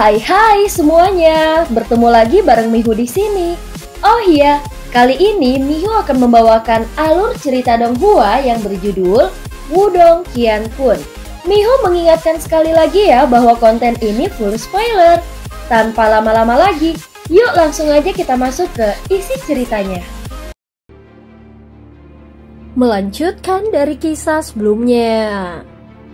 Hai semuanya, bertemu lagi bareng Mihu di sini. Oh iya, kali ini Mihu akan membawakan alur cerita Donghua yang berjudul Wudong Qiankun. Mihu mengingatkan sekali lagi ya bahwa konten ini full spoiler. Tanpa lama-lama lagi, yuk langsung aja kita masuk ke isi ceritanya. Melanjutkan dari kisah sebelumnya.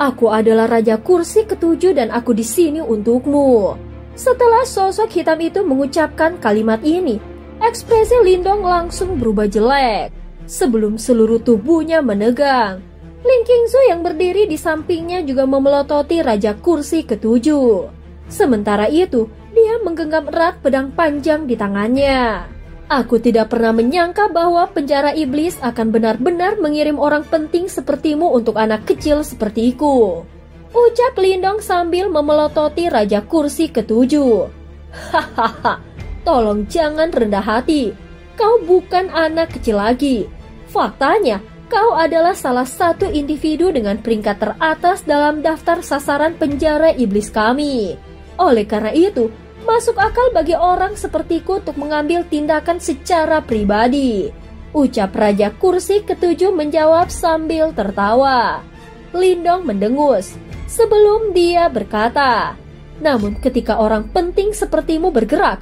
Aku adalah Raja Kursi ketujuh dan aku di sini untukmu. Setelah sosok hitam itu mengucapkan kalimat ini, ekspresi Lindong langsung berubah jelek. Sebelum seluruh tubuhnya menegang, Ling Qingzu yang berdiri di sampingnya juga memelototi Raja Kursi ketujuh. Sementara itu, dia menggenggam erat pedang panjang di tangannya. Aku tidak pernah menyangka bahwa penjara iblis akan benar-benar mengirim orang penting sepertimu untuk anak kecil sepertiku. Ucap Lindong sambil memelototi Raja Kursi ketujuh. Hahaha, tolong jangan rendah hati. Kau bukan anak kecil lagi. Faktanya, kau adalah salah satu individu dengan peringkat teratas dalam daftar sasaran penjara iblis kami. Oleh karena itu, masuk akal bagi orang sepertiku untuk mengambil tindakan secara pribadi. Ucap Raja Kursi ketujuh menjawab sambil tertawa. Lindong mendengus sebelum dia berkata, namun ketika orang penting sepertimu bergerak,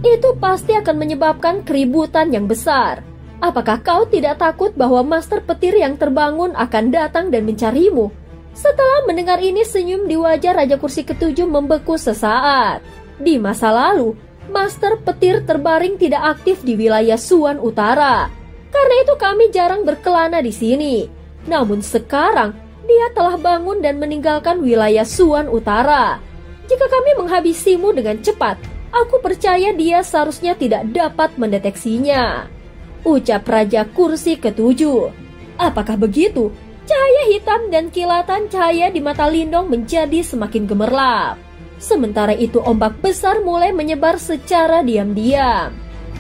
itu pasti akan menyebabkan keributan yang besar. Apakah kau tidak takut bahwa Master Petir yang terbangun akan datang dan mencarimu? Setelah mendengar ini, senyum di wajah Raja Kursi ketujuh membeku sesaat. Di masa lalu, Master Petir terbaring tidak aktif di wilayah Suan Utara. Karena itu kami jarang berkelana di sini. Namun sekarang, dia telah bangun dan meninggalkan wilayah Suan Utara. Jika kami menghabisimu dengan cepat, aku percaya dia seharusnya tidak dapat mendeteksinya. Ucap Raja Kursi ketujuh. Apakah begitu? Cahaya hitam dan kilatan cahaya di mata Lindong menjadi semakin gemerlap. Sementara itu ombak besar mulai menyebar secara diam-diam.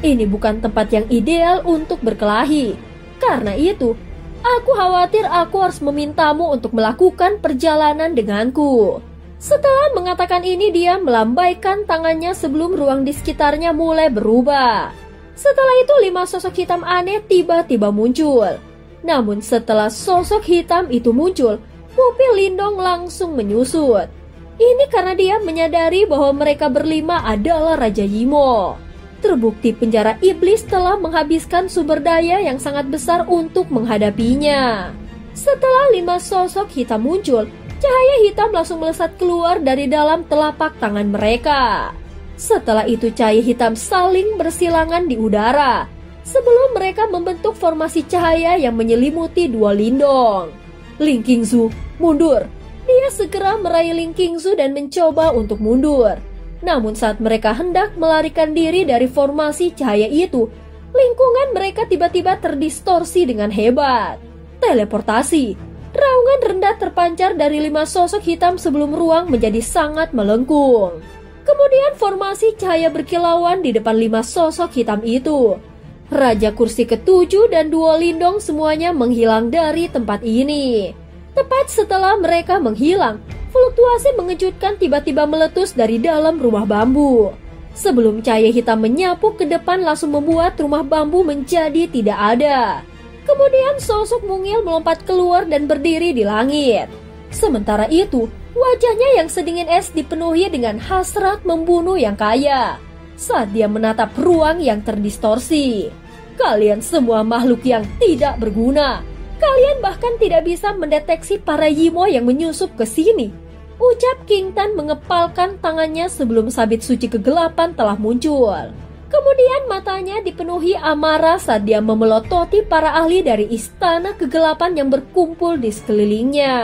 Ini bukan tempat yang ideal untuk berkelahi. Karena itu, aku khawatir aku harus memintamu untuk melakukan perjalanan denganku. Setelah mengatakan ini, dia melambaikan tangannya sebelum ruang di sekitarnya mulai berubah. Setelah itu 5 sosok hitam aneh tiba-tiba muncul. Namun setelah sosok hitam itu muncul, pupil Lindong langsung menyusut. Ini karena dia menyadari bahwa mereka berlima adalah Raja Yimo. Terbukti penjara iblis telah menghabiskan sumber daya yang sangat besar untuk menghadapinya. Setelah 5 sosok hitam muncul, cahaya hitam langsung melesat keluar dari dalam telapak tangan mereka. Setelah itu cahaya hitam saling bersilangan di udara, sebelum mereka membentuk formasi cahaya yang menyelimuti dua Lindong. Ling Qingzu, mundur! Dia segera meraih Ling Qingzu dan mencoba untuk mundur. Namun saat mereka hendak melarikan diri dari formasi cahaya itu, lingkungan mereka tiba-tiba terdistorsi dengan hebat. Teleportasi. Raungan rendah terpancar dari 5 sosok hitam sebelum ruang menjadi sangat melengkung. Kemudian formasi cahaya berkilauan di depan 5 sosok hitam itu. Raja Kursi ketujuh dan 2 Lindong semuanya menghilang dari tempat ini. Tepat setelah mereka menghilang, fluktuasi mengejutkan tiba-tiba meletus dari dalam rumah bambu. Sebelum cahaya hitam menyapu ke depan langsung membuat rumah bambu menjadi tidak ada. Kemudian sosok mungil melompat keluar dan berdiri di langit. Sementara itu, wajahnya yang sedingin es dipenuhi dengan hasrat membunuh yang kaya. Saat dia menatap ruang yang terdistorsi. Kalian semua makhluk yang tidak berguna. Kalian bahkan tidak bisa mendeteksi para Yimo yang menyusup ke sini. Ucap King Tan mengepalkan tangannya sebelum sabit suci kegelapan telah muncul. Kemudian matanya dipenuhi amarah saat dia memelototi para ahli dari istana kegelapan yang berkumpul di sekelilingnya.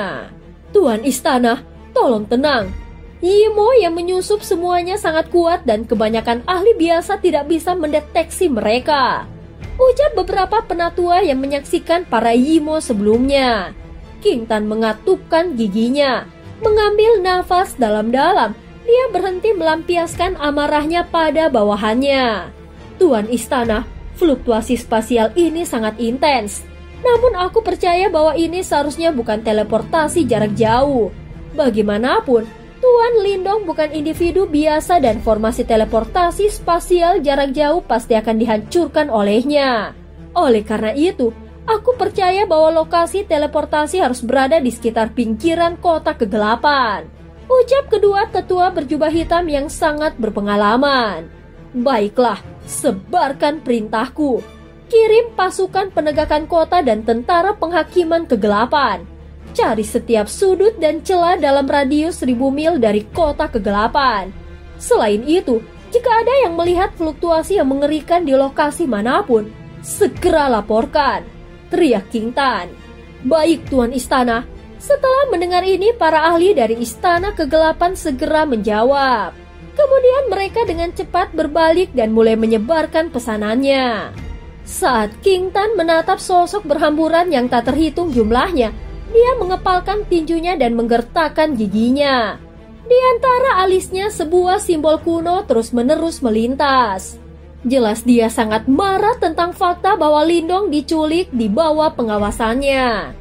Tuan istana, tolong tenang. Yimo yang menyusup semuanya sangat kuat dan kebanyakan ahli biasa tidak bisa mendeteksi mereka. Ucap beberapa penatua yang menyaksikan para Yimo sebelumnya. King Tan mengatupkan giginya, mengambil nafas dalam-dalam. Dia berhenti melampiaskan amarahnya pada bawahannya. Tuan istana, fluktuasi spasial ini sangat intens. Namun aku percaya bahwa ini seharusnya bukan teleportasi jarak jauh. Bagaimanapun, Tuan Lindong bukan individu biasa dan formasi teleportasi spasial jarak jauh pasti akan dihancurkan olehnya. Oleh karena itu, aku percaya bahwa lokasi teleportasi harus berada di sekitar pinggiran kota kegelapan. Ucap kedua tetua berjubah hitam yang sangat berpengalaman. Baiklah, sebarkan perintahku. Kirim pasukan penegakan kota dan tentara penghakiman kegelapan. Cari setiap sudut dan celah dalam radius 1000 mil dari kota kegelapan. Selain itu, jika ada yang melihat fluktuasi yang mengerikan di lokasi manapun, segera laporkan, teriak King Tan. Baik, Tuan Istana. Setelah mendengar ini, para ahli dari Istana Kegelapan segera menjawab. Kemudian mereka dengan cepat berbalik dan mulai menyebarkan pesanannya. Saat King Tan menatap sosok berhamburan yang tak terhitung jumlahnya, dia mengepalkan tinjunya dan menggertakkan giginya. Di antara alisnya sebuah simbol kuno terus-menerus melintas. Jelas dia sangat marah tentang fakta bahwa Lindong diculik di bawah pengawasannya.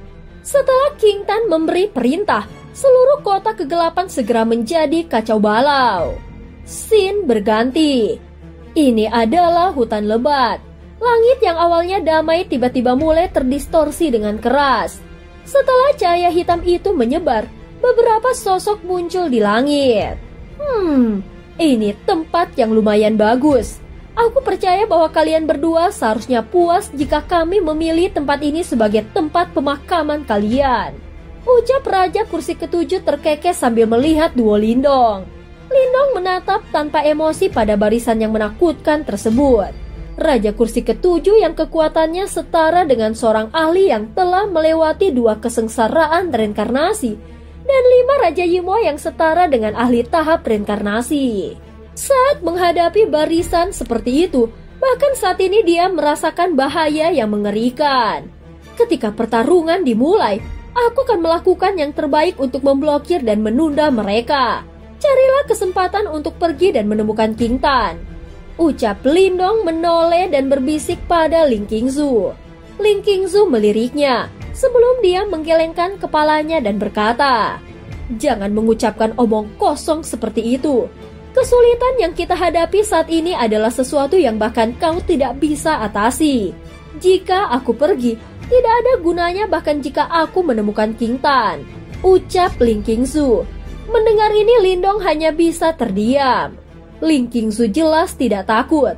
Setelah King Tan memberi perintah, seluruh kota kegelapan segera menjadi kacau balau. Scene berganti. Ini adalah hutan lebat. Langit yang awalnya damai tiba-tiba mulai terdistorsi dengan keras. Setelah cahaya hitam itu menyebar, beberapa sosok muncul di langit. Ini tempat yang lumayan bagus. Aku percaya bahwa kalian berdua seharusnya puas jika kami memilih tempat ini sebagai tempat pemakaman kalian. Ucap Raja Kursi Ketujuh terkekeh sambil melihat duo Lindong. Lindong menatap tanpa emosi pada barisan yang menakutkan tersebut. Raja Kursi Ketujuh yang kekuatannya setara dengan seorang ahli yang telah melewati 2 kesengsaraan reinkarnasi dan 5 Raja Yimo yang setara dengan ahli tahap reinkarnasi. Saat menghadapi barisan seperti itu, bahkan saat ini dia merasakan bahaya yang mengerikan. Ketika pertarungan dimulai, aku akan melakukan yang terbaik untuk memblokir dan menunda mereka. Carilah kesempatan untuk pergi dan menemukan King Tan. Ucap Lindong menoleh dan berbisik pada Ling Qingzu. Ling Qingzu meliriknya sebelum dia menggelengkan kepalanya dan berkata, "Jangan mengucapkan omong kosong seperti itu. Kesulitan yang kita hadapi saat ini adalah sesuatu yang bahkan kau tidak bisa atasi. Jika aku pergi, tidak ada gunanya bahkan jika aku menemukan King Tan." Ucap Ling Qingzu. Mendengar ini Lindong hanya bisa terdiam. Ling Qingzu jelas tidak takut.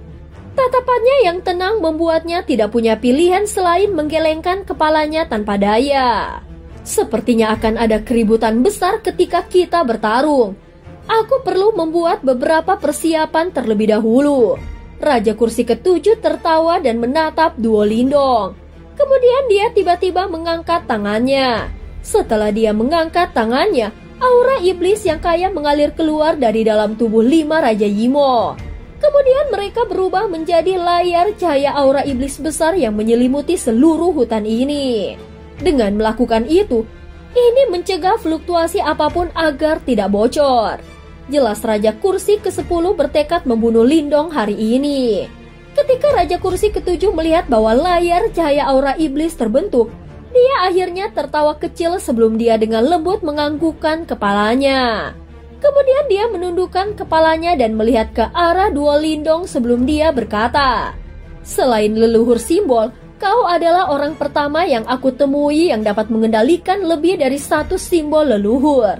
Tatapannya yang tenang membuatnya tidak punya pilihan selain menggelengkan kepalanya tanpa daya. Sepertinya akan ada keributan besar ketika kita bertarung. Aku perlu membuat beberapa persiapan terlebih dahulu. Raja Kursi Ketujuh tertawa dan menatap duo Lindong. Kemudian dia tiba-tiba mengangkat tangannya. Setelah dia mengangkat tangannya, aura iblis yang kaya mengalir keluar dari dalam tubuh 5 Raja Yimo. Kemudian mereka berubah menjadi layar cahaya aura iblis besar yang menyelimuti seluruh hutan ini. Dengan melakukan itu, ini mencegah fluktuasi apapun agar tidak bocor. Jelas Raja Kursi ke-10 bertekad membunuh Lindong hari ini. Ketika Raja Kursi ke-7 melihat bahwa layar cahaya aura iblis terbentuk, dia akhirnya tertawa kecil sebelum dia dengan lembut menganggukkan kepalanya. Kemudian dia menundukkan kepalanya dan melihat ke arah duo Lindong sebelum dia berkata, "Selain leluhur simbol, kau adalah orang pertama yang aku temui yang dapat mengendalikan lebih dari 1 simbol leluhur.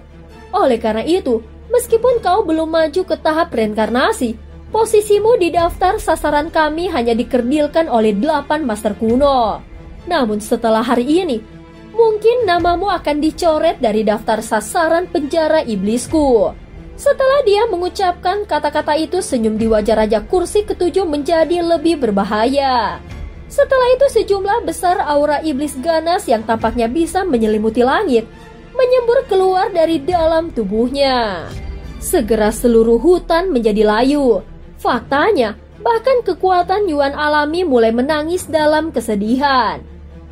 Oleh karena itu, meskipun kau belum maju ke tahap reinkarnasi, posisimu di daftar sasaran kami hanya dikerdilkan oleh 8 master kuno. Namun setelah hari ini, mungkin namamu akan dicoret dari daftar sasaran penjara iblisku." Setelah dia mengucapkan kata-kata itu, senyum di wajah Raja Kursi ke-7 menjadi lebih berbahaya. Setelah itu sejumlah besar aura iblis ganas yang tampaknya bisa menyelimuti langit menyembur keluar dari dalam tubuhnya. Segera seluruh hutan menjadi layu. Faktanya, bahkan kekuatan Yuan alami mulai menangis dalam kesedihan.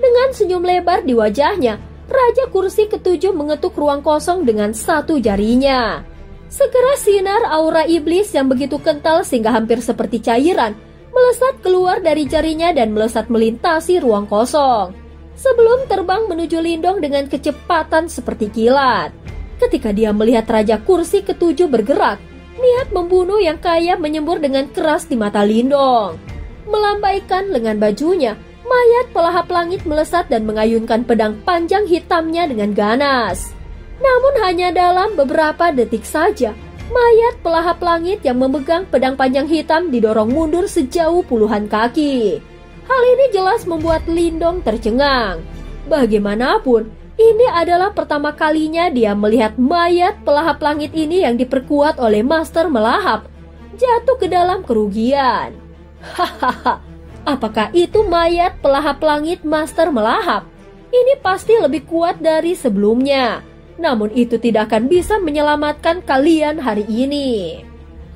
Dengan senyum lebar di wajahnya, Raja Kursi ke-7 mengetuk ruang kosong dengan 1 jarinya. Segera sinar aura iblis yang begitu kental sehingga hampir seperti cairan melesat keluar dari jarinya dan melesat melintasi ruang kosong. Sebelum terbang menuju Lindong dengan kecepatan seperti kilat. Ketika dia melihat Raja Kursi ketujuh bergerak, niat membunuh yang kaya menyembur dengan keras di mata Lindong. Melambaikan lengan bajunya, mayat pelahap langit melesat dan mengayunkan pedang panjang hitamnya dengan ganas. Namun hanya dalam beberapa detik saja, mayat pelahap langit yang memegang pedang panjang hitam didorong mundur sejauh puluhan kaki. Hal ini jelas membuat Lindong tercengang. Bagaimanapun, ini adalah pertama kalinya dia melihat mayat pelahap langit ini yang diperkuat oleh Master Melahap jatuh ke dalam kerugian. Hahaha, apakah itu mayat pelahap langit Master Melahap? Ini pasti lebih kuat dari sebelumnya. Namun itu tidak akan bisa menyelamatkan kalian hari ini.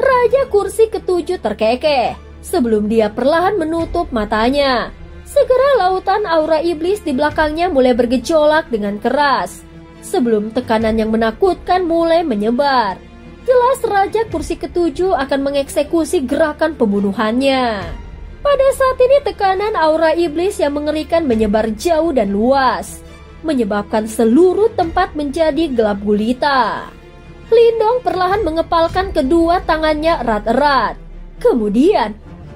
Raja Kursi ketujuh terkekeh sebelum dia perlahan menutup matanya. Segera lautan aura iblis di belakangnya mulai bergejolak dengan keras. Sebelum tekanan yang menakutkan mulai menyebar, jelas Raja Kursi ketujuh akan mengeksekusi gerakan pembunuhannya. Pada saat ini tekanan aura iblis yang mengerikan menyebar jauh dan luas, menyebabkan seluruh tempat menjadi gelap gulita. Lindong perlahan mengepalkan kedua tangannya erat-erat. Kemudian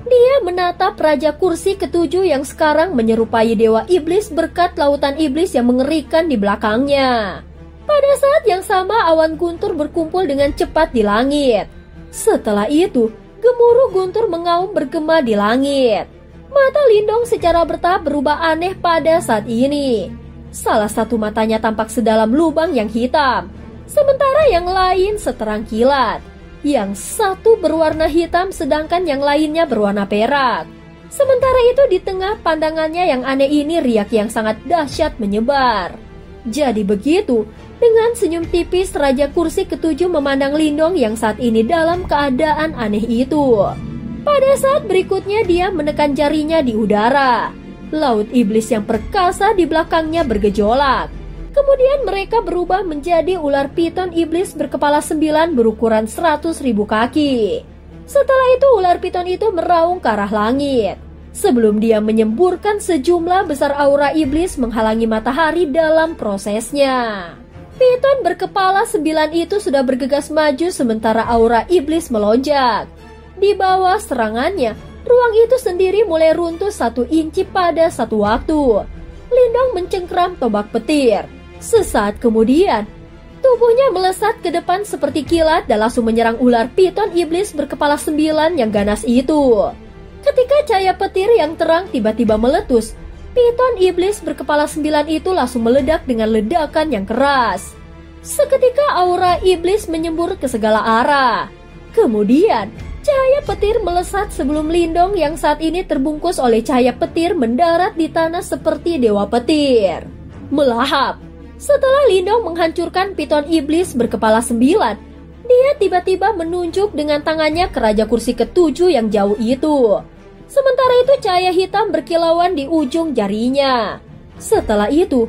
dia menatap Raja Kursi ketujuh yang sekarang menyerupai dewa iblis berkat lautan iblis yang mengerikan di belakangnya. Pada saat yang sama awan guntur berkumpul dengan cepat di langit. Setelah itu, gemuruh guntur mengaum bergema di langit. Mata Lindong secara bertahap berubah aneh pada saat ini. Salah satu matanya tampak sedalam lubang yang hitam, sementara yang lain seterang kilat. Yang satu berwarna hitam sedangkan yang lainnya berwarna perak. Sementara itu di tengah pandangannya yang aneh ini riak yang sangat dahsyat menyebar. Jadi begitu, dengan senyum tipis Raja Kursi ketujuh memandang Lindong yang saat ini dalam keadaan aneh itu. Pada saat berikutnya dia menekan jarinya di udara. Laut iblis yang perkasa di belakangnya bergejolak. Kemudian mereka berubah menjadi ular piton iblis berkepala 9 berukuran 100.000 kaki. Setelah itu ular piton itu meraung ke arah langit. Sebelum dia menyemburkan sejumlah besar aura iblis menghalangi matahari dalam prosesnya. Piton berkepala 9 itu sudah bergegas maju sementara aura iblis melonjak. Di bawah serangannya, ruang itu sendiri mulai runtuh 1 inci pada satu waktu. Lindong mencengkram tombak petir. Sesaat kemudian, tubuhnya melesat ke depan seperti kilat dan langsung menyerang ular piton iblis berkepala 9 yang ganas itu. Ketika cahaya petir yang terang tiba-tiba meletus, piton iblis berkepala 9 itu langsung meledak dengan ledakan yang keras. Seketika aura iblis menyembur ke segala arah. Kemudian, cahaya petir melesat sebelum Lindong yang saat ini terbungkus oleh cahaya petir mendarat di tanah seperti dewa petir. Melahap. Setelah Lindong menghancurkan piton iblis berkepala 9, dia tiba-tiba menunjuk dengan tangannya ke Raja Kursi ketujuh yang jauh itu. Sementara itu cahaya hitam berkilauan di ujung jarinya. Setelah itu,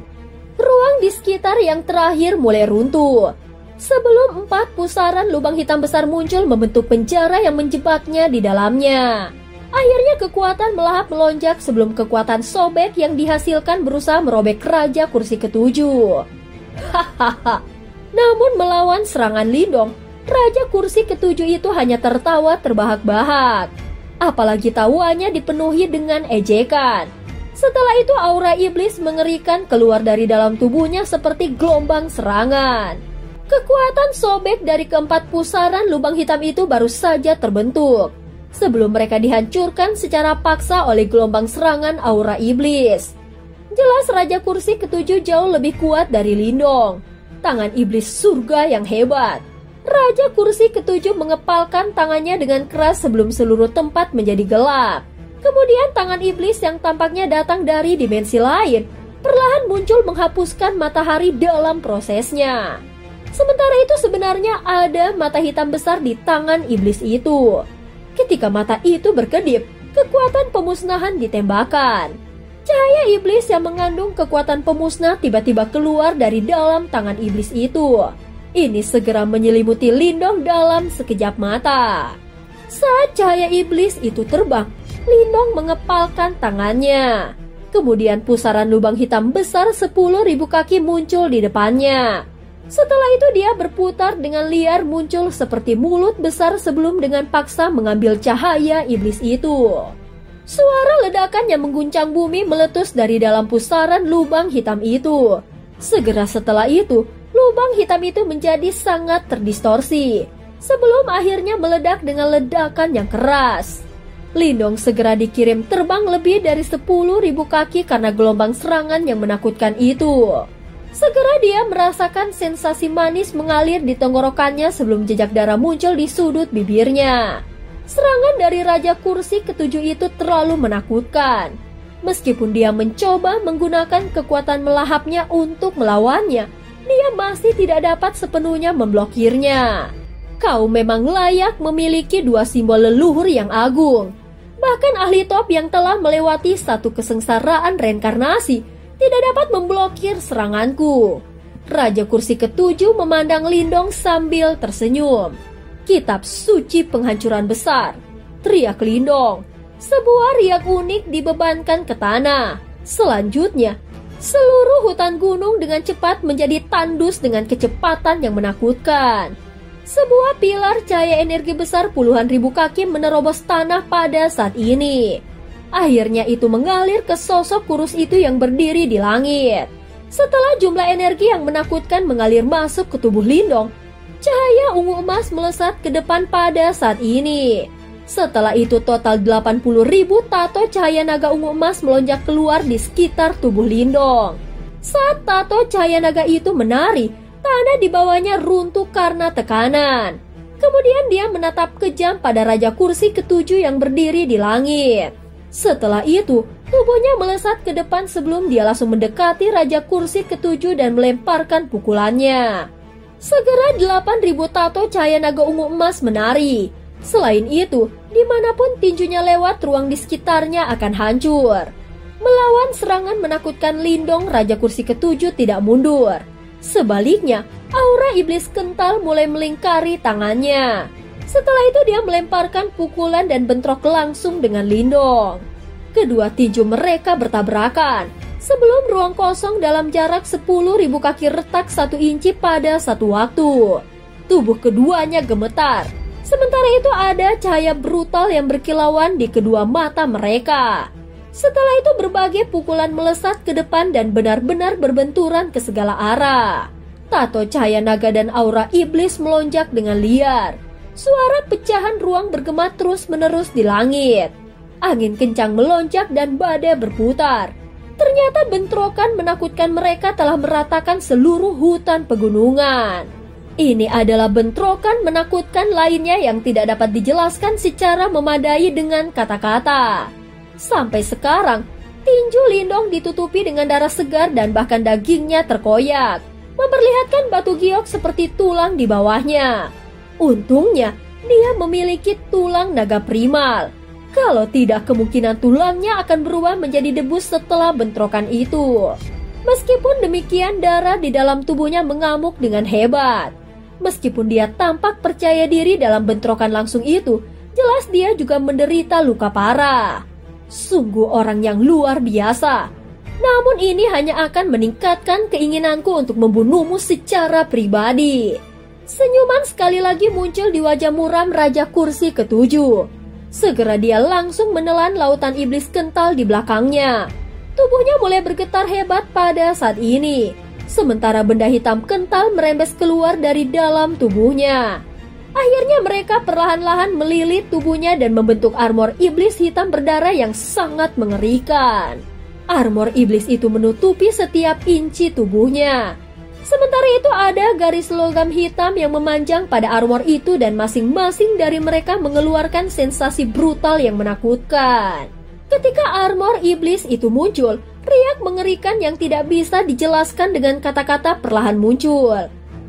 ruang di sekitar yang terakhir mulai runtuh. Sebelum 4 pusaran lubang hitam besar muncul membentuk penjara yang menjebaknya di dalamnya. Akhirnya kekuatan melahap melonjak sebelum kekuatan sobek yang dihasilkan berusaha merobek Raja Kursi ketujuh. Hahaha. Namun melawan serangan Lindong, Raja Kursi ketujuh itu hanya tertawa terbahak-bahak. Apalagi tawanya dipenuhi dengan ejekan. Setelah itu aura iblis mengerikan keluar dari dalam tubuhnya seperti gelombang serangan. Kekuatan sobek dari keempat pusaran lubang hitam itu baru saja terbentuk sebelum mereka dihancurkan secara paksa oleh gelombang serangan aura iblis. Jelas Raja Kursi ketujuh jauh lebih kuat dari Lindong. Tangan iblis surga yang hebat. Raja Kursi ketujuh mengepalkan tangannya dengan keras sebelum seluruh tempat menjadi gelap. Kemudian tangan iblis yang tampaknya datang dari dimensi lain perlahan muncul menghapuskan matahari dalam prosesnya. Sementara itu sebenarnya ada mata hitam besar di tangan iblis itu. Ketika mata itu berkedip, kekuatan pemusnahan ditembakkan. Cahaya iblis yang mengandung kekuatan pemusnah tiba-tiba keluar dari dalam tangan iblis itu. Ini segera menyelimuti Lindong dalam sekejap mata. Saat cahaya iblis itu terbang, Lindong mengepalkan tangannya. Kemudian pusaran lubang hitam besar 10.000 kaki muncul di depannya. Setelah itu dia berputar dengan liar, muncul seperti mulut besar sebelum dengan paksa mengambil cahaya iblis itu. Suara ledakan yang mengguncang bumi meletus dari dalam pusaran lubang hitam itu. Segera setelah itu, lubang hitam itu menjadi sangat terdistorsi, sebelum akhirnya meledak dengan ledakan yang keras. Lindong segera dikirim terbang lebih dari 10.000 kaki karena gelombang serangan yang menakutkan itu. Segera dia merasakan sensasi manis mengalir di tenggorokannya sebelum jejak darah muncul di sudut bibirnya. Serangan dari Raja Kursi ketujuh itu terlalu menakutkan. Meskipun dia mencoba menggunakan kekuatan melahapnya untuk melawannya, dia masih tidak dapat sepenuhnya memblokirnya. Kau memang layak memiliki dua simbol leluhur yang agung. Bahkan ahli top yang telah melewati satu kesengsaraan reinkarnasi tidak dapat memblokir seranganku. Raja Kursi ketujuh memandang Lindong sambil tersenyum. Kitab suci penghancuran besar, teriak Lindong. Sebuah riak unik dibebankan ke tanah. Selanjutnya, seluruh hutan gunung dengan cepat menjadi tandus dengan kecepatan yang menakutkan. Sebuah pilar cahaya energi besar puluhan ribu kaki menerobos tanah pada saat ini. Akhirnya itu mengalir ke sosok kurus itu yang berdiri di langit. Setelah jumlah energi yang menakutkan mengalir masuk ke tubuh Lindong, cahaya ungu emas melesat ke depan pada saat ini. Setelah itu total 80.000 tato cahaya naga ungu emas melonjak keluar di sekitar tubuh Lindong. Saat tato cahaya naga itu menari, tanah di bawahnya runtuh karena tekanan. Kemudian dia menatap kejam pada Raja Kursi ketujuh yang berdiri di langit. Setelah itu, tubuhnya melesat ke depan sebelum dia langsung mendekati Raja Kursi ketujuh dan melemparkan pukulannya. Segera 8.000 tato cahaya naga ungu emas menari. Selain itu, dimanapun tinjunya lewat, ruang di sekitarnya akan hancur. Melawan serangan menakutkan Lindong, Raja Kursi ketujuh tidak mundur. Sebaliknya, aura iblis kental mulai melingkari tangannya. Setelah itu dia melemparkan pukulan dan bentrok langsung dengan Lindong. Kedua tinju mereka bertabrakan sebelum ruang kosong dalam jarak 10.000 kaki retak 1 inci pada satu waktu. Tubuh keduanya gemetar. Sementara itu ada cahaya brutal yang berkilauan di kedua mata mereka. Setelah itu berbagai pukulan melesat ke depan dan benar-benar berbenturan ke segala arah. Tato cahaya naga dan aura iblis melonjak dengan liar. Suara pecahan ruang bergema terus-menerus di langit. Angin kencang melonjak dan badai berputar. Ternyata bentrokan menakutkan mereka telah meratakan seluruh hutan pegunungan. Ini adalah bentrokan menakutkan lainnya yang tidak dapat dijelaskan secara memadai dengan kata-kata. Sampai sekarang, tinju Lindong ditutupi dengan darah segar dan bahkan dagingnya terkoyak, memperlihatkan batu giok seperti tulang di bawahnya. Untungnya, dia memiliki tulang naga primal. Kalau tidak, kemungkinan tulangnya akan berubah menjadi debu setelah bentrokan itu. Meskipun demikian, darah di dalam tubuhnya mengamuk dengan hebat. Meskipun dia tampak percaya diri dalam bentrokan langsung itu, jelas dia juga menderita luka parah. Sungguh orang yang luar biasa. Namun ini hanya akan meningkatkan keinginanku untuk membunuhmu secara pribadi. Senyuman sekali lagi muncul di wajah muram Raja Kursi ketujuh. Segera dia langsung menelan lautan iblis kental di belakangnya. Tubuhnya mulai bergetar hebat pada saat ini. Sementara benda hitam kental merembes keluar dari dalam tubuhnya. Akhirnya mereka perlahan-lahan melilit tubuhnya dan membentuk armor iblis hitam berdarah yang sangat mengerikan. Armor iblis itu menutupi setiap inci tubuhnya. Sementara itu ada garis logam hitam yang memanjang pada armor itu dan masing-masing dari mereka mengeluarkan sensasi brutal yang menakutkan. Ketika armor iblis itu muncul, riak mengerikan yang tidak bisa dijelaskan dengan kata-kata perlahan muncul.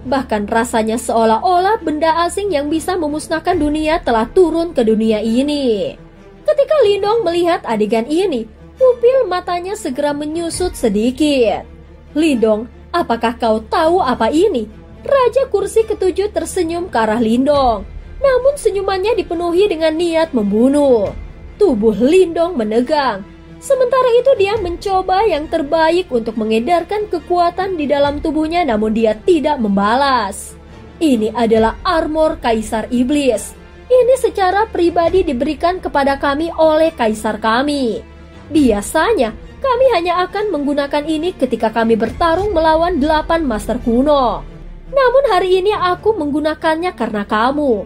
Bahkan rasanya seolah-olah benda asing yang bisa memusnahkan dunia telah turun ke dunia ini. Ketika Lindong melihat adegan ini, pupil matanya segera menyusut sedikit. Lindong, apakah kau tahu apa ini? Raja Kursi ketujuh tersenyum ke arah Lindong. Namun senyumannya dipenuhi dengan niat membunuh. Tubuh Lindong menegang. Sementara itu dia mencoba yang terbaik untuk mengedarkan kekuatan di dalam tubuhnya, namun dia tidak membalas. Ini adalah armor Kaisar Iblis. Ini secara pribadi diberikan kepada kami oleh Kaisar kami. Biasanya kami hanya akan menggunakan ini ketika kami bertarung melawan 8 master kuno. Namun hari ini aku menggunakannya karena kamu.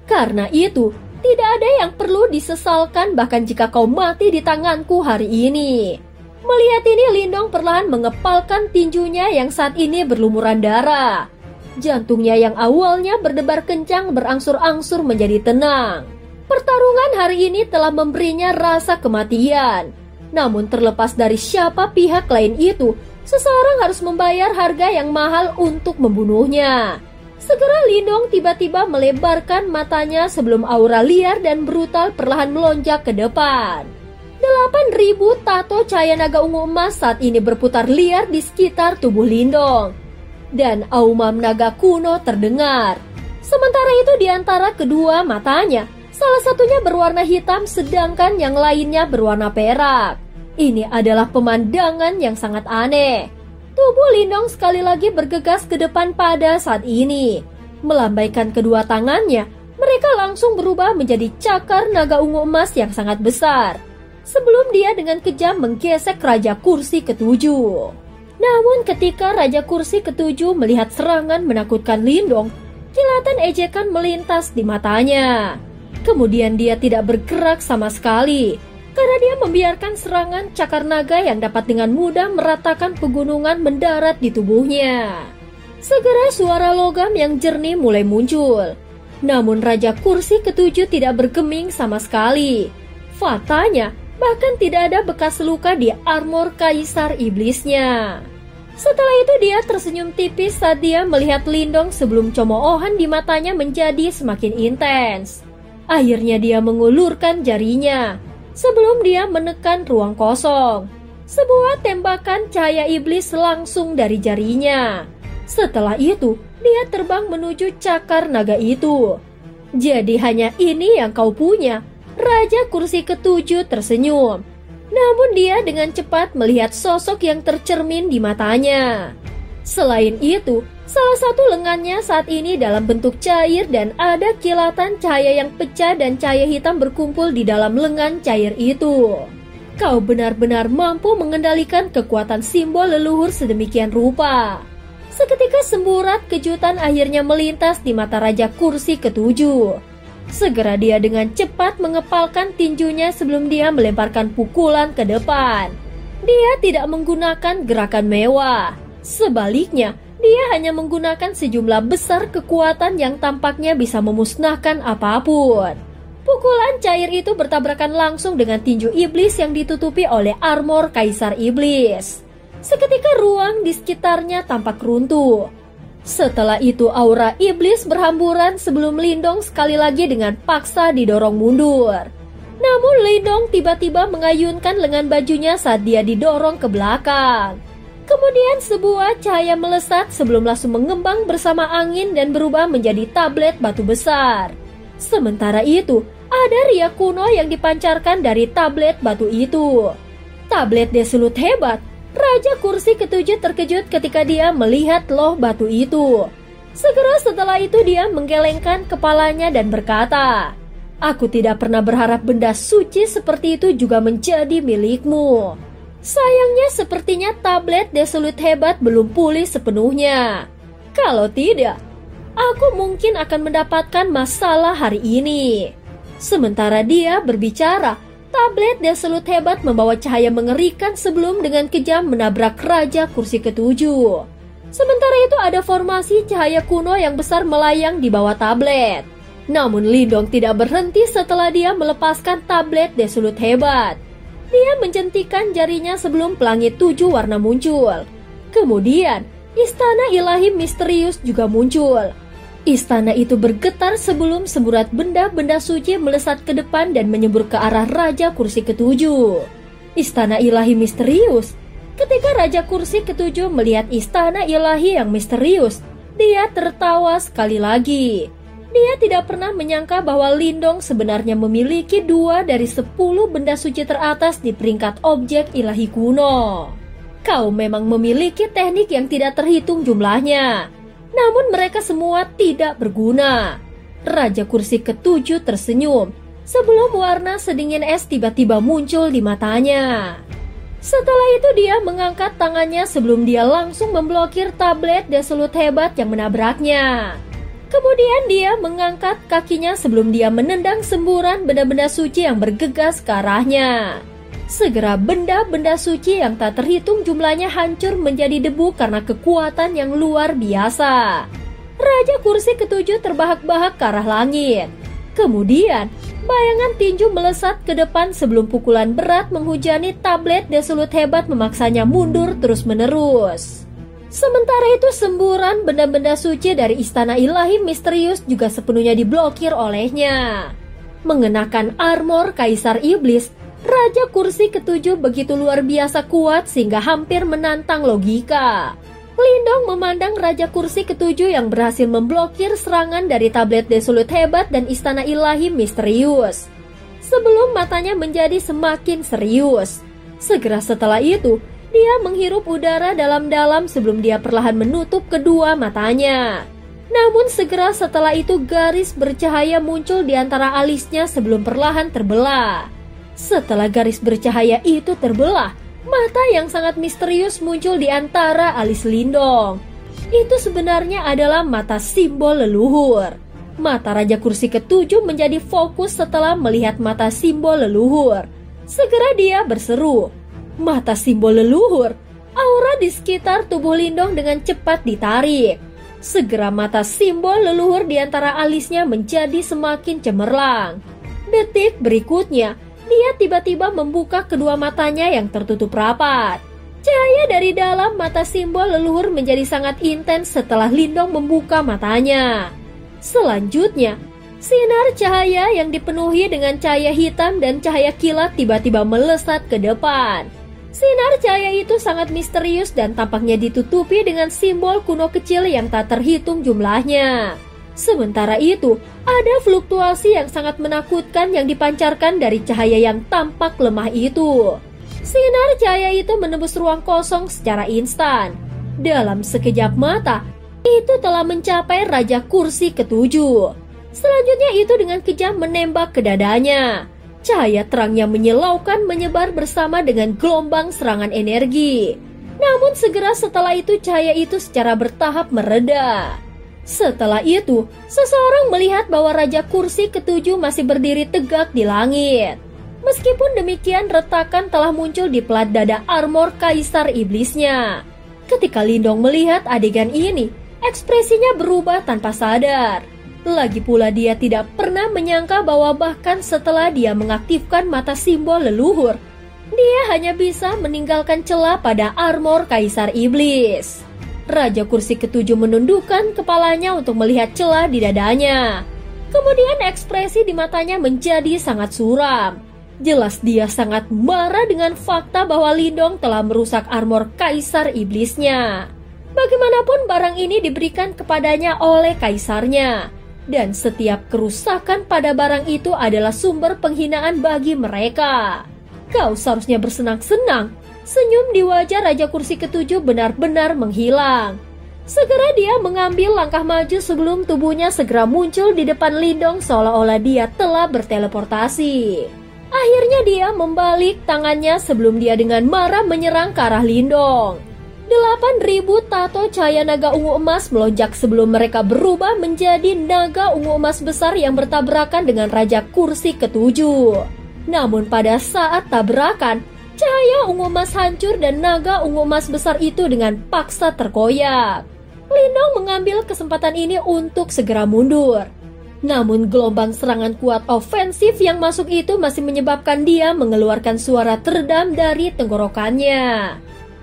Karena itu, tidak ada yang perlu disesalkan bahkan jika kau mati di tanganku hari ini. Melihat ini, Lindong perlahan mengepalkan tinjunya yang saat ini berlumuran darah. Jantungnya yang awalnya berdebar kencang berangsur-angsur menjadi tenang. Pertarungan hari ini telah memberinya rasa kematian. Namun terlepas dari siapa pihak lain itu, seseorang harus membayar harga yang mahal untuk membunuhnya. Segera Lindong tiba-tiba melebarkan matanya sebelum aura liar dan brutal perlahan melonjak ke depan. 8.000 tato cahaya naga ungu emas saat ini berputar liar di sekitar tubuh Lindong. Dan aumam naga kuno terdengar. Sementara itu di antara kedua matanya, salah satunya berwarna hitam sedangkan yang lainnya berwarna perak. Ini adalah pemandangan yang sangat aneh. Tubuh Lindong sekali lagi bergegas ke depan pada saat ini. Melambaikan kedua tangannya, mereka langsung berubah menjadi cakar naga ungu emas yang sangat besar. Sebelum dia dengan kejam menggesek Raja Kursi ketujuh. Namun ketika Raja Kursi ketujuh melihat serangan menakutkan Lindong, kilatan ejekan melintas di matanya. Kemudian dia tidak bergerak sama sekali. Karena dia membiarkan serangan cakar naga yang dapat dengan mudah meratakan pegunungan mendarat di tubuhnya. Segera suara logam yang jernih mulai muncul. Namun Raja Kursi ketujuh tidak bergeming sama sekali. Faktanya, bahkan tidak ada bekas luka di armor Kaisar Iblisnya. Setelah itu dia tersenyum tipis saat dia melihat Lindong sebelum cemoohan di matanya menjadi semakin intens. Akhirnya dia mengulurkan jarinya. Sebelum dia menekan ruang kosong, sebuah tembakan cahaya iblis langsung dari jarinya. Setelah itu, dia terbang menuju cakar naga itu. Jadi hanya ini yang kau punya, Raja Kursi ketujuh tersenyum. Namun dia dengan cepat melihat sosok yang tercermin di matanya. Selain itu, salah satu lengannya saat ini dalam bentuk cair dan ada kilatan cahaya yang pecah dan cahaya hitam berkumpul di dalam lengan cair itu. Kau benar-benar mampu mengendalikan kekuatan simbol leluhur sedemikian rupa. Seketika semburat kejutan akhirnya melintas di mata Raja Kursi ketujuh. Segera dia dengan cepat mengepalkan tinjunya sebelum dia melemparkan pukulan ke depan. Dia tidak menggunakan gerakan mewah. Sebaliknya, dia hanya menggunakan sejumlah besar kekuatan yang tampaknya bisa memusnahkan apapun. Pukulan cair itu bertabrakan langsung dengan tinju iblis yang ditutupi oleh armor Kaisar Iblis. Seketika ruang di sekitarnya tampak runtuh. Setelah itu aura iblis berhamburan sebelum Lindong sekali lagi dengan paksa didorong mundur. Namun Lindong tiba-tiba mengayunkan lengan bajunya saat dia didorong ke belakang. Kemudian sebuah cahaya melesat sebelum langsung mengembang bersama angin dan berubah menjadi tablet batu besar. Sementara itu, ada ria kuno yang dipancarkan dari tablet batu itu. Tablet Desolut hebat. Raja Kursi ketujuh terkejut ketika dia melihat loh batu itu. Segera setelah itu dia menggelengkan kepalanya dan berkata, "Aku tidak pernah berharap benda suci seperti itu juga menjadi milikmu. Sayangnya sepertinya tablet Desolut hebat belum pulih sepenuhnya. Kalau tidak, aku mungkin akan mendapatkan masalah hari ini." Sementara dia berbicara, tablet Desolut hebat membawa cahaya mengerikan sebelum dengan kejam menabrak Raja Kursi ketujuh. Sementara itu ada formasi cahaya kuno yang besar melayang di bawah tablet. Namun Lindong tidak berhenti setelah dia melepaskan tablet Desolut hebat. Dia menjentikan jarinya sebelum pelangi 7 warna muncul. Kemudian, istana ilahi misterius juga muncul. Istana itu bergetar sebelum semburat benda-benda suci melesat ke depan dan menyembur ke arah Raja Kursi ketujuh. Istana ilahi misterius. Ketika Raja Kursi ketujuh melihat istana ilahi yang misterius, dia tertawa sekali lagi. Dia tidak pernah menyangka bahwa Lindong sebenarnya memiliki 2 dari 10 benda suci teratas di peringkat objek ilahi kuno. Kau memang memiliki teknik yang tidak terhitung jumlahnya, namun mereka semua tidak berguna. Raja kursi ke-7 tersenyum sebelum warna sedingin es tiba-tiba muncul di matanya. Setelah itu dia mengangkat tangannya sebelum dia langsung memblokir tablet Desolut hebat yang menabraknya. Kemudian dia mengangkat kakinya sebelum dia menendang semburan benda-benda suci yang bergegas ke arahnya. Segera benda-benda suci yang tak terhitung jumlahnya hancur menjadi debu karena kekuatan yang luar biasa. Raja kursi ke-7 terbahak-bahak ke arah langit. Kemudian bayangan tinju melesat ke depan sebelum pukulan berat menghujani tablet Desolut hebat memaksanya mundur terus-menerus. Sementara itu semburan benda-benda suci dari istana ilahi misterius juga sepenuhnya diblokir olehnya. Mengenakan armor Kaisar Iblis, Raja kursi ke-7 begitu luar biasa kuat sehingga hampir menantang logika. Lindong memandang Raja kursi ke-7 yang berhasil memblokir serangan dari tablet Desolut hebat dan istana ilahi misterius. Sebelum matanya menjadi semakin serius. Segera setelah itu, dia menghirup udara dalam-dalam sebelum dia perlahan menutup kedua matanya. Namun segera setelah itu garis bercahaya muncul di antara alisnya sebelum perlahan terbelah. Setelah garis bercahaya itu terbelah, mata yang sangat misterius muncul di antara alis Lindong. Itu sebenarnya adalah mata simbol leluhur. Mata Raja kursi ke-7 menjadi fokus setelah melihat mata simbol leluhur. Segera dia berseru, "Mata simbol leluhur!" Aura di sekitar tubuh Lindong dengan cepat ditarik. Segera mata simbol leluhur di antara alisnya menjadi semakin cemerlang. Detik berikutnya, dia tiba-tiba membuka kedua matanya yang tertutup rapat. Cahaya dari dalam mata simbol leluhur menjadi sangat intens setelah Lindong membuka matanya. Selanjutnya, sinar cahaya yang dipenuhi dengan cahaya hitam dan cahaya kilat tiba-tiba melesat ke depan. Sinar cahaya itu sangat misterius dan tampaknya ditutupi dengan simbol kuno kecil yang tak terhitung jumlahnya. Sementara itu, ada fluktuasi yang sangat menakutkan yang dipancarkan dari cahaya yang tampak lemah itu. Sinar cahaya itu menembus ruang kosong secara instan. Dalam sekejap mata, itu telah mencapai Raja kursi ke-7. Selanjutnya itu dengan kejam menembak ke dadanya. Cahaya terangnya menyilaukan menyebar bersama dengan gelombang serangan energi. Namun segera setelah itu cahaya itu secara bertahap mereda. Setelah itu, seseorang melihat bahwa Raja kursi ke-7 masih berdiri tegak di langit. Meskipun demikian, retakan telah muncul di pelat dada armor Kaisar Iblisnya. Ketika Lindong melihat adegan ini, ekspresinya berubah tanpa sadar. Lagi pula dia tidak pernah menyangka bahwa bahkan setelah dia mengaktifkan mata simbol leluhur, dia hanya bisa meninggalkan celah pada armor Kaisar Iblis. Raja kursi ke-7 menundukkan kepalanya untuk melihat celah di dadanya. Kemudian ekspresi di matanya menjadi sangat suram. Jelas dia sangat marah dengan fakta bahwa Lindong telah merusak armor Kaisar Iblisnya. Bagaimanapun barang ini diberikan kepadanya oleh kaisarnya. Dan setiap kerusakan pada barang itu adalah sumber penghinaan bagi mereka. Kau seharusnya bersenang-senang. Senyum di wajah Raja kursi ke-7 benar-benar menghilang. Segera dia mengambil langkah maju sebelum tubuhnya segera muncul di depan Lindong seolah-olah dia telah berteleportasi. Akhirnya dia membalik tangannya sebelum dia dengan marah menyerang ke arah Lindong. 8.000 tato cahaya naga ungu emas melonjak sebelum mereka berubah menjadi naga ungu emas besar yang bertabrakan dengan Raja kursi ke-7. Namun pada saat tabrakan, cahaya ungu emas hancur dan naga ungu emas besar itu dengan paksa terkoyak. Lindong mengambil kesempatan ini untuk segera mundur. Namun gelombang serangan kuat ofensif yang masuk itu masih menyebabkan dia mengeluarkan suara teredam dari tenggorokannya.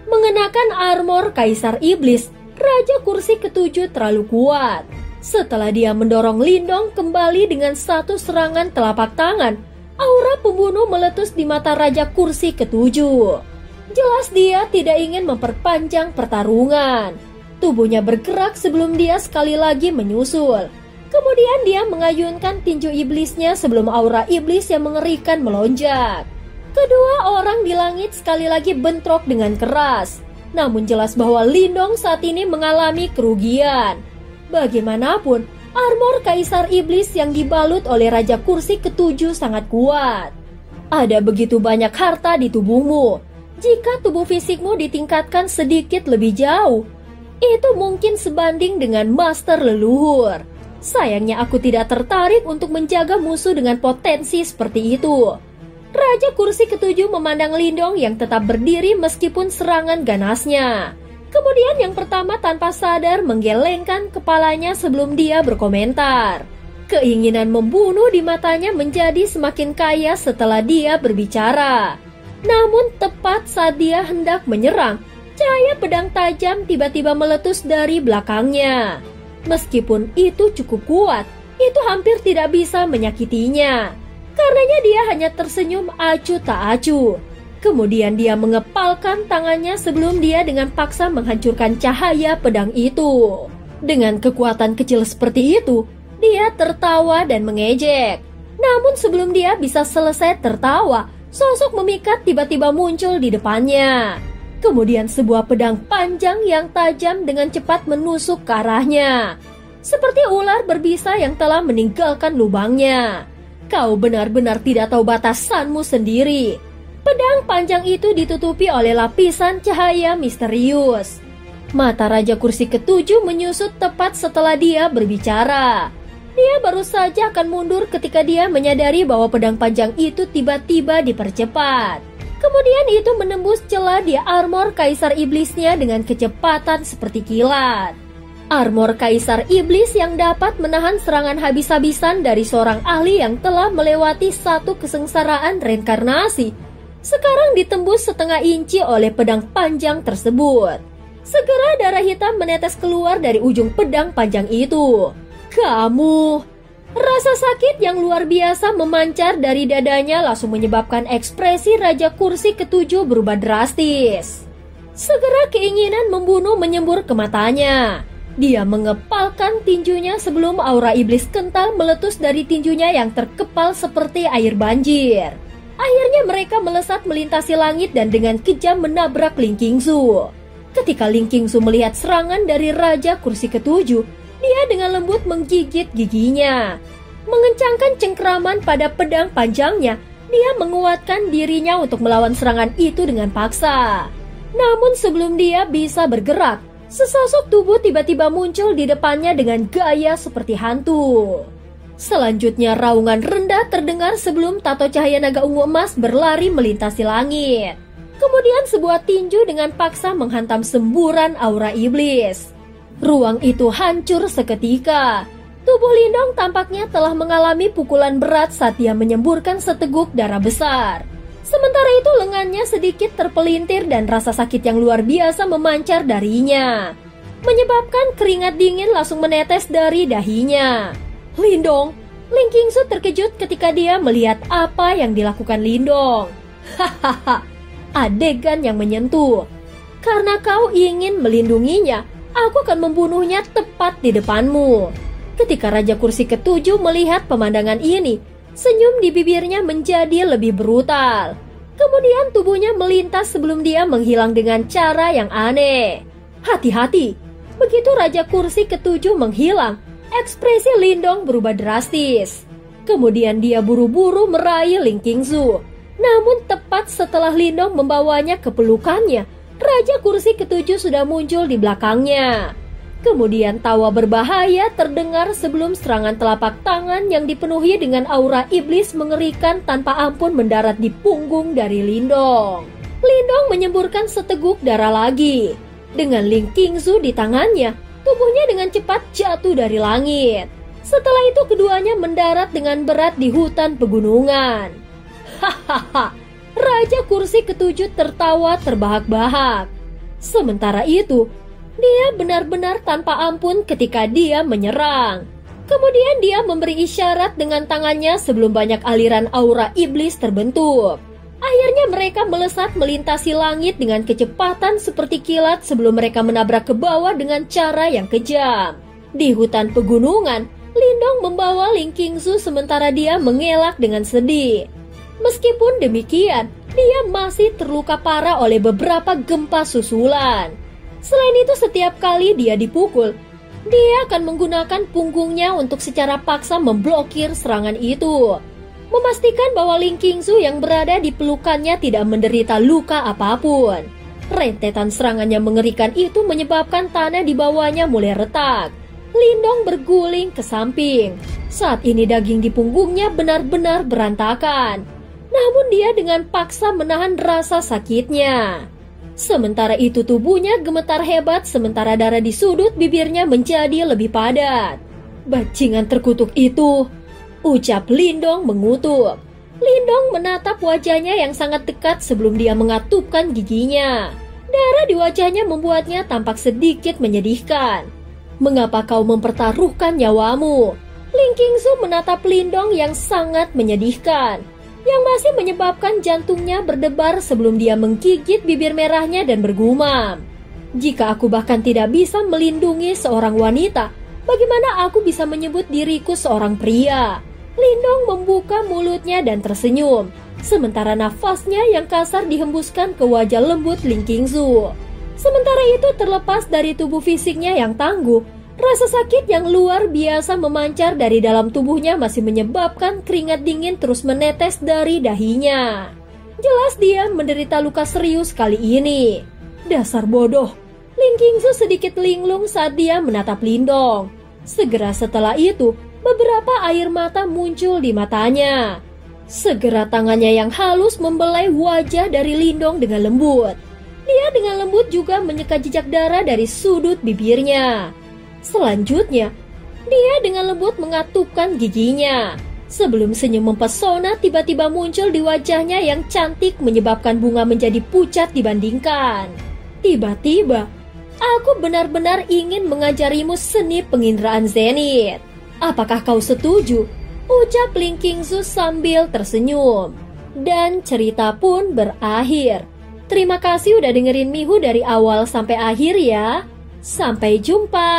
Mengenakan armor Kaisar Iblis, Raja kursi ke-7 terlalu kuat. Setelah dia mendorong Lindong kembali dengan satu serangan telapak tangan, aura pembunuh meletus di mata Raja kursi ke-7. Jelas dia tidak ingin memperpanjang pertarungan. Tubuhnya bergerak sebelum dia sekali lagi menyusul. Kemudian dia mengayunkan tinju iblisnya sebelum aura iblis yang mengerikan melonjak. Kedua orang di langit sekali lagi bentrok dengan keras. Namun jelas bahwa Lindong saat ini mengalami kerugian. Bagaimanapun, armor Kaisar Iblis yang dibalut oleh Raja Kursi Ketujuh sangat kuat. Ada begitu banyak harta di tubuhmu. Jika tubuh fisikmu ditingkatkan sedikit lebih jauh, itu mungkin sebanding dengan master leluhur. Sayangnya aku tidak tertarik untuk menjaga musuh dengan potensi seperti itu. Raja Kursi Ketujuh memandang Lindong yang tetap berdiri meskipun serangan ganasnya. Kemudian yang pertama tanpa sadar menggelengkan kepalanya sebelum dia berkomentar. Keinginan membunuh di matanya menjadi semakin kaya setelah dia berbicara. Namun tepat saat dia hendak menyerang, cahaya pedang tajam tiba-tiba meletus dari belakangnya. Meskipun itu cukup kuat, itu hampir tidak bisa menyakitinya. Karenanya dia hanya tersenyum acuh tak acuh. Kemudian dia mengepalkan tangannya sebelum dia dengan paksa menghancurkan cahaya pedang itu. Dengan kekuatan kecil seperti itu, dia tertawa dan mengejek. Namun sebelum dia bisa selesai tertawa, sosok memikat tiba-tiba muncul di depannya. Kemudian sebuah pedang panjang yang tajam dengan cepat menusuk ke arahnya. Seperti ular berbisa yang telah meninggalkan lubangnya. Kau benar-benar tidak tahu batasanmu sendiri. Pedang panjang itu ditutupi oleh lapisan cahaya misterius. Mata Raja Kursi Ketujuh menyusut tepat setelah dia berbicara. Dia baru saja akan mundur ketika dia menyadari bahwa pedang panjang itu tiba-tiba dipercepat. Kemudian itu menembus celah di armor Kaisar Iblisnya dengan kecepatan seperti kilat. Armor Kaisar Iblis yang dapat menahan serangan habis-habisan dari seorang ahli yang telah melewati satu kesengsaraan reinkarnasi, sekarang ditembus setengah inci oleh pedang panjang tersebut. Segera darah hitam menetes keluar dari ujung pedang panjang itu. Kamu... Rasa sakit yang luar biasa memancar dari dadanya langsung menyebabkan ekspresi Raja Kursi Ketujuh berubah drastis. Segera keinginan membunuh menyembur ke matanya. Dia mengepalkan tinjunya sebelum aura iblis kental meletus dari tinjunya yang terkepal seperti air banjir. Akhirnya mereka melesat melintasi langit dan dengan kejam menabrak Ling Qingzu. Ketika Ling Qingzu melihat serangan dari Raja Kursi Ketujuh, dia dengan lembut menggigit giginya. Mengencangkan cengkraman pada pedang panjangnya, dia menguatkan dirinya untuk melawan serangan itu dengan paksa. Namun sebelum dia bisa bergerak, sesosok tubuh tiba-tiba muncul di depannya dengan gaya seperti hantu. Selanjutnya raungan rendah terdengar sebelum tato cahaya naga ungu emas berlari melintasi langit. Kemudian sebuah tinju dengan paksa menghantam semburan aura iblis. Ruang itu hancur seketika. Tubuh Lindong tampaknya telah mengalami pukulan berat saat dia menyemburkan seteguk darah besar. Sementara itu lengannya sedikit terpelintir dan rasa sakit yang luar biasa memancar darinya, menyebabkan keringat dingin langsung menetes dari dahinya. Lindong, Ling Qingzu terkejut ketika dia melihat apa yang dilakukan Lindong. Hahaha, adegan yang menyentuh. Karena kau ingin melindunginya, aku akan membunuhnya tepat di depanmu. Ketika Raja Kursi Ketujuh melihat pemandangan ini, senyum di bibirnya menjadi lebih brutal. Kemudian tubuhnya melintas sebelum dia menghilang dengan cara yang aneh. Hati-hati, begitu Raja Kursi Ketujuh menghilang, ekspresi Lindong berubah drastis. Kemudian dia buru-buru meraih Ling Qingzu. Namun tepat setelah Lindong membawanya ke pelukannya, Raja Kursi Ketujuh sudah muncul di belakangnya. Kemudian tawa berbahaya terdengar sebelum serangan telapak tangan yang dipenuhi dengan aura iblis mengerikan tanpa ampun mendarat di punggung dari Lindong. Lindong menyemburkan seteguk darah lagi. Dengan Ling Qingzu di tangannya, tubuhnya dengan cepat jatuh dari langit. Setelah itu keduanya mendarat dengan berat di hutan pegunungan. Hahaha, Raja Kursi Ketujuh tertawa terbahak-bahak. Sementara itu, dia benar-benar tanpa ampun ketika dia menyerang. Kemudian dia memberi isyarat dengan tangannya sebelum banyak aliran aura iblis terbentuk. Akhirnya mereka melesat melintasi langit dengan kecepatan seperti kilat sebelum mereka menabrak ke bawah dengan cara yang kejam. Di hutan pegunungan, Lindong membawa Ling Qingzu sementara dia mengelak dengan sedih. Meskipun demikian, dia masih terluka parah oleh beberapa gempa susulan. Selain itu, setiap kali dia dipukul, dia akan menggunakan punggungnya untuk secara paksa memblokir serangan itu, memastikan bahwa Ling Qingzu yang berada di pelukannya tidak menderita luka apapun. Rentetan serangannya mengerikan itu menyebabkan tanah di bawahnya mulai retak. Lindong berguling ke samping. Saat ini daging di punggungnya benar-benar berantakan. Namun dia dengan paksa menahan rasa sakitnya. Sementara itu tubuhnya gemetar hebat sementara darah di sudut bibirnya menjadi lebih padat. Bajingan terkutuk itu, ucap Lindong mengutuk. Lindong menatap wajahnya yang sangat dekat sebelum dia mengatupkan giginya. Darah di wajahnya membuatnya tampak sedikit menyedihkan. Mengapa kau mempertaruhkan nyawamu? Ling Qingzu menatap Lindong yang sangat menyedihkan, yang masih menyebabkan jantungnya berdebar sebelum dia menggigit bibir merahnya dan bergumam. Jika aku bahkan tidak bisa melindungi seorang wanita, bagaimana aku bisa menyebut diriku seorang pria? Lindong membuka mulutnya dan tersenyum, sementara nafasnya yang kasar dihembuskan ke wajah lembut Ling Qingzu. Sementara itu terlepas dari tubuh fisiknya yang tangguh, rasa sakit yang luar biasa memancar dari dalam tubuhnya masih menyebabkan keringat dingin terus menetes dari dahinya. Jelas dia menderita luka serius kali ini. Dasar bodoh. Ling Qingzu sedikit linglung saat dia menatap Lindong. Segera setelah itu, beberapa air mata muncul di matanya. Segera tangannya yang halus membelai wajah dari Lindong dengan lembut. Dia dengan lembut juga menyekat jejak darah dari sudut bibirnya. Selanjutnya, dia dengan lembut mengatupkan giginya. Sebelum senyum mempesona tiba-tiba muncul di wajahnya yang cantik menyebabkan bunga menjadi pucat dibandingkan. Tiba-tiba, aku benar-benar ingin mengajarimu seni penginderaan zenit. Apakah kau setuju? Ucap Ling Qingzu sambil tersenyum. Dan cerita pun berakhir. Terima kasih udah dengerin Mihu dari awal sampai akhir ya. Sampai jumpa.